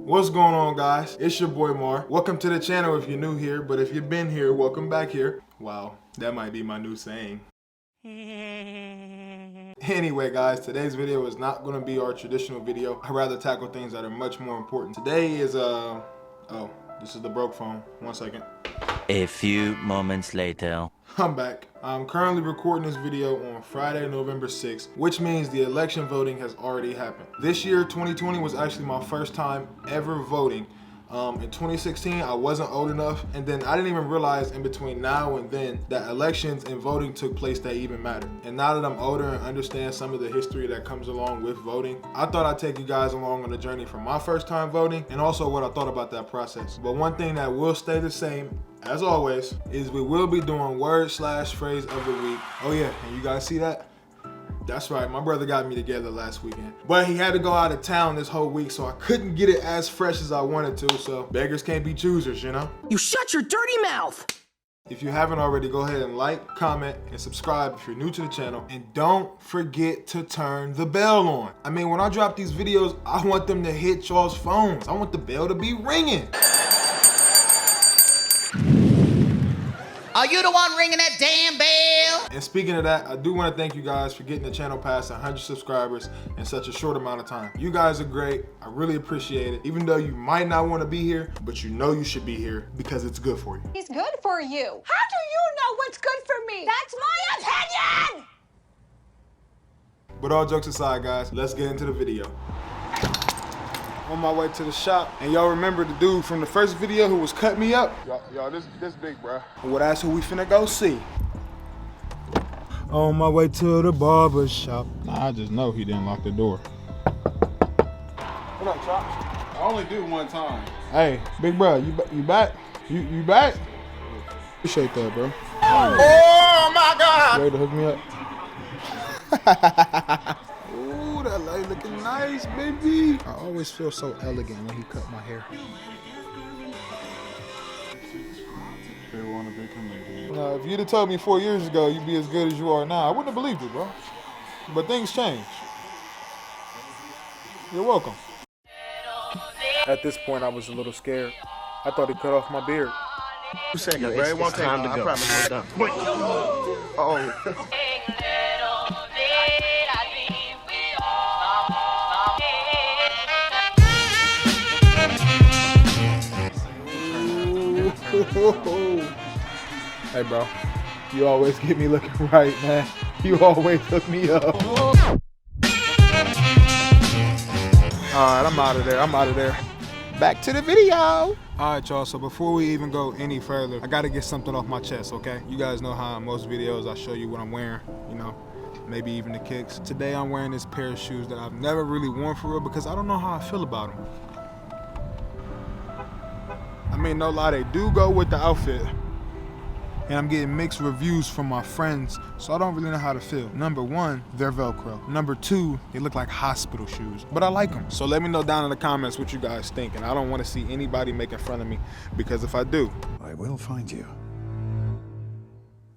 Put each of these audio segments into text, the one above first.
What's going on, guys? It's your boy Mar. Welcome to the channel if you're new here, but if you've been here, welcome back here. Wow, that might be my new saying. Anyway, guys, today's video is not going to be our traditional video. I'd rather tackle things that are much more important. Today is oh, this is the broke phone. 1 second. A few moments later. I'm back. I'm currently recording this video on Friday, November 6th, which means the election voting has already happened. This year, 2020, was actually my first time ever voting. In 2016, I wasn't old enough, and then I didn't even realize in between now and then that elections and voting took place that even mattered. And now that I'm older and understand some of the history that comes along with voting, I thought I'd take you guys along on the journey from my first time voting and also what I thought about that process. But one thing that will stay the same, as always, is we will be doing word/phrase of the week. Oh yeah, and you guys see that? That's right, my brother got me together last weekend. But he had to go out of town this whole week, so I couldn't get it as fresh as I wanted to, so beggars can't be choosers, you know? You shut your dirty mouth! If you haven't already, go ahead and like, comment, and subscribe if you're new to the channel. And don't forget to turn the bell on. I mean, when I drop these videos, I want them to hit y'all's phones. I want the bell to be ringing. Are you the one ringing that damn bell? And speaking of that, I do want to thank you guys for getting the channel past 100 subscribers in such a short amount of time. You guys are great. I really appreciate it. Even though you might not want to be here, but you know you should be here because it's good for you. He's good for you. How do you know what's good for me? That's my opinion! But all jokes aside, guys, let's get into the video. On my way to the shop, and y'all remember the dude from the first video who was cutting me up? Y'all, this big, bro. Well, that's who we finna go see. On my way to the barber shop. Nah, I just know he didn't lock the door. What up, Chops? I only do one time. Hey, big bro, you back? You back? Appreciate that, bro. Oh my God! Ready to hook me up? Ooh, that light looking nice, baby. I always feel so elegant when he cut my hair. Now, if you'd have told me 4 years ago you'd be as good as you are now, I wouldn't have believed it, bro. But things change. You're welcome. At this point, I was a little scared. I thought he cut off my beard. 2 seconds, bro. It won't take long. I promise we're done. Wait. Uh-oh. Hey, bro. You always get me looking right, man. You always hook me up. Alright, I'm out of there. Back to the video. Alright, y'all, so before we even go any further, I gotta get something off my chest, okay? You guys know how in most videos I show you what I'm wearing, you know, maybe even the kicks. Today I'm wearing this pair of shoes that I've never really worn for real because I don't know how I feel about them. I mean, no lie, they do go with the outfit. And I'm getting mixed reviews from my friends, so I don't really know how to feel. Number one, they're Velcro. Number two, they look like hospital shoes, but I like them. So let me know down in the comments what you guys think, and I don't want to see anybody making fun of me, because if I do, I will find you,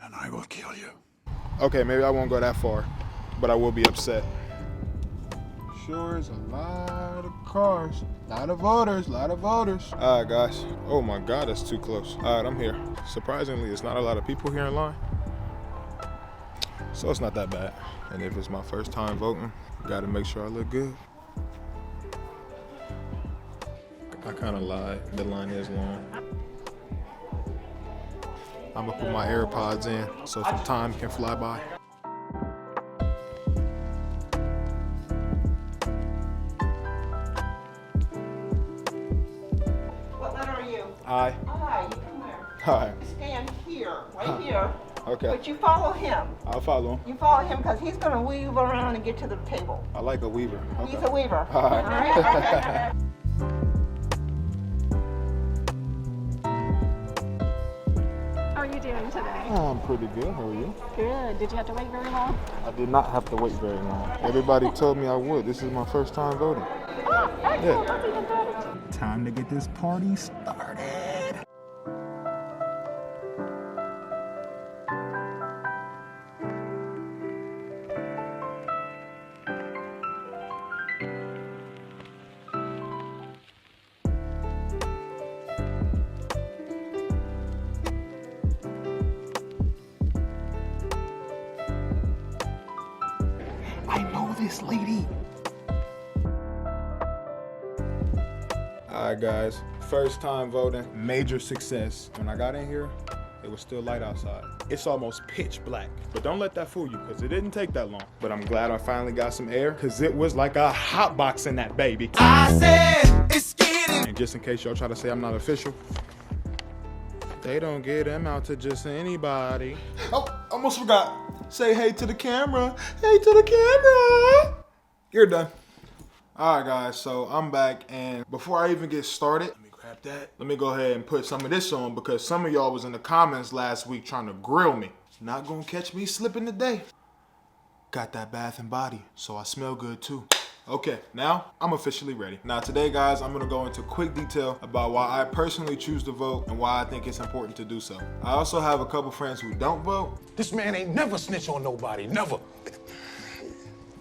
and I will kill you. Okay, maybe I won't go that far, but I will be upset. Sure is a lot of cars, lot of voters. All right, guys. Oh my God, that's too close. All right, I'm here. Surprisingly, it's not a lot of people here in line, so it's not that bad. And if it's my first time voting, gotta make sure I look good. I kind of lied. The line is long. I'm gonna put my AirPods in so some time can fly by. Aye. Aye, you come there. Aye. Stand here, right here. Okay. But you follow him. I'll follow him. You follow him because he's going to weave around and get to the table. I like a weaver. Okay. He's a weaver. All right. How are you doing today? I'm pretty good. How are you? Good. Did you have to wait very long? I did not have to wait very long. Everybody told me I would. This is my first time voting. Oh, excellent. Yeah. That's even better. Time to get this party started. this lady. Alright guys, first time voting, major success. When I got in here, it was still light outside. It's almost pitch black, but don't let that fool you because it didn't take that long. But I'm glad I finally got some air because it was like a hot box in that baby. I said it's getting. And just in case y'all try to say I'm not official, they don't get them out to just anybody. Oh, almost forgot. Say hey to the camera. Hey to the camera. You're done. All right, guys, so I'm back, and before I even get started, let me grab that. Let me go ahead and put some of this on because some of y'all was in the comments last week trying to grill me. Not gonna catch me slipping today. Got that bath and body, so I smell good too. Okay, now I'm officially ready. Now today, guys, I'm gonna go into quick detail about why I personally choose to vote and why I think it's important to do so. I also have a couple friends who don't vote. This man ain't never snitch on nobody, never.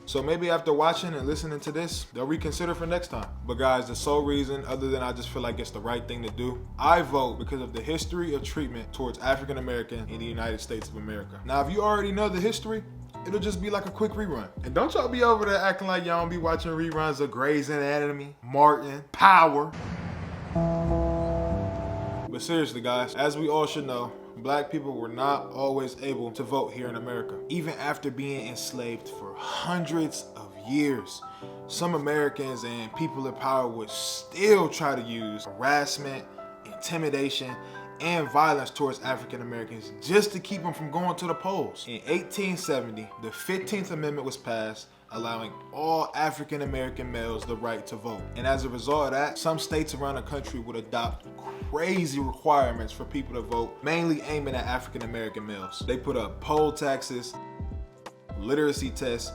So maybe after watching and listening to this, they'll reconsider for next time. But guys, the sole reason, other than I just feel like it's the right thing to do, I vote because of the history of treatment towards African American in the United States of America. Now, if you already know the history, it'll just be like a quick rerun. And don't y'all be over there acting like y'all don't be watching reruns of Grey's Anatomy, Martin, Power. But seriously, guys, as we all should know, Black people were not always able to vote here in America, even after being enslaved for hundreds of years. Some Americans and people in power would still try to use harassment, intimidation, and violence towards African Americans just to keep them from going to the polls. In 1870, the 15th Amendment was passed, allowing all African American males the right to vote. And as a result of that, some states around the country would adopt crazy requirements for people to vote, mainly aiming at African American males. They put up poll taxes, literacy tests.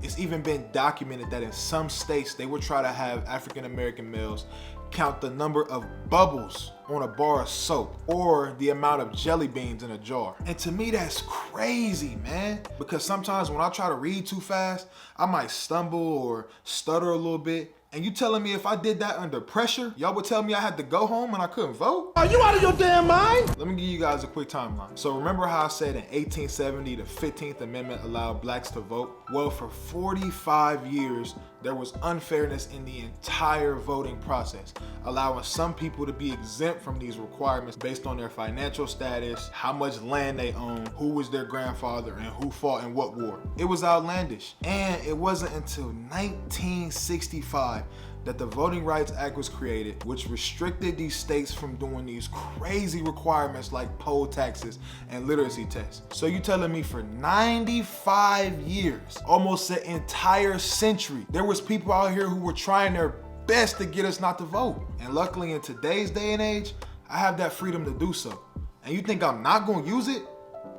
It's even been documented that in some states, they would try to have African American males count the number of bubbles on a bar of soap or the amount of jelly beans in a jar. And to me, that's crazy, man. Because sometimes when I try to read too fast, I might stumble or stutter a little bit. And you telling me if I did that under pressure, y'all would tell me I had to go home and I couldn't vote? Are you out of your damn mind? Let me give you guys a quick timeline. So remember how I said in 1870, the 15th Amendment allowed blacks to vote? Well, for 45 years, there was unfairness in the entire voting process, allowing some people to be exempt from these requirements based on their financial status, how much land they own, who was their grandfather, and who fought in what war. It was outlandish. And it wasn't until 1965 that the Voting Rights Act was created, which restricted these states from doing these crazy requirements like poll taxes and literacy tests. So you telling me for 95 years, almost an entire century, there was people out here who were trying their best to get us not to vote. And luckily in today's day and age, I have that freedom to do so. And you think I'm not gonna use it?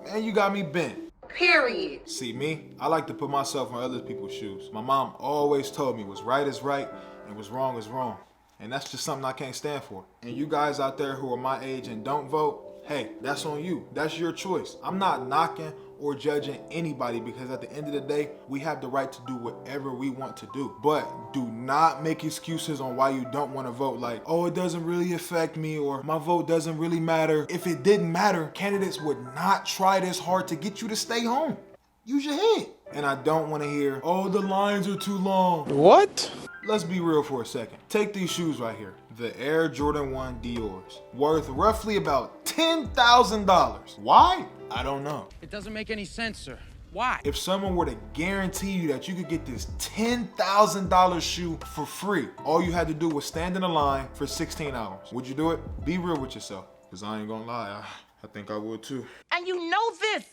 Man, you got me bent. Period. See me, I like to put myself in other people's shoes. My mom always told me what's right is right and what's wrong is wrong. And that's just something I can't stand for. And you guys out there who are my age and don't vote, hey, that's on you. That's your choice. I'm not knocking or judging anybody because at the end of the day, we have the right to do whatever we want to do. But do not make excuses on why you don't want to vote like, oh, it doesn't really affect me or my vote doesn't really matter. If it didn't matter, candidates would not try this hard to get you to stay home. Use your head. And I don't want to hear, oh, the lines are too long. What? Let's be real for a second. Take these shoes right here. The Air Jordan 1 Dior's. Worth roughly about $10,000. Why? I don't know. It doesn't make any sense, sir. Why? If someone were to guarantee you that you could get this $10,000 shoe for free, all you had to do was stand in a line for 16 hours. Would you do it? Be real with yourself. Because I ain't gonna lie, I think I would too. And you know this,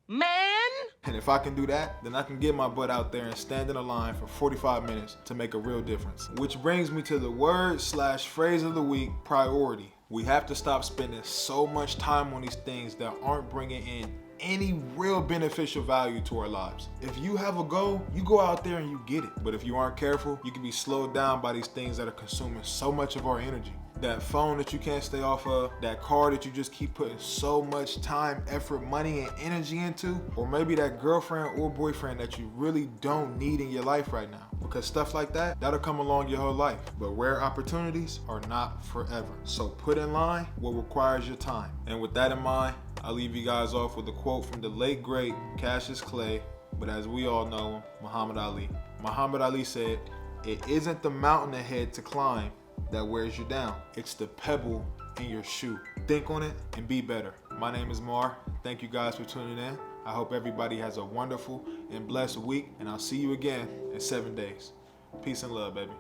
man. And if I can do that, then I can get my butt out there and stand in a line for 45 minutes to make a real difference. Which brings me to the word/phrase of the week, priority. We have to stop spending so much time on these things that aren't bringing in any real beneficial value to our lives. If you have a goal, you go out there and you get it. But if you aren't careful, you can be slowed down by these things that are consuming so much of our energy. That phone that you can't stay off of, that car that you just keep putting so much time, effort, money, and energy into, or maybe that girlfriend or boyfriend that you really don't need in your life right now. Because stuff like that, that'll come along your whole life. But rare opportunities are not forever. So put in line what requires your time. And with that in mind, I'll leave you guys off with a quote from the late great Cassius Clay, but as we all know, Muhammad Ali. Muhammad Ali said, "It isn't the mountain ahead to climb that wears you down. It's the pebble in your shoe." Think on it and be better. My name is Mar. Thank you guys for tuning in. I hope everybody has a wonderful and blessed week, and I'll see you again in 7 days. Peace and love, baby.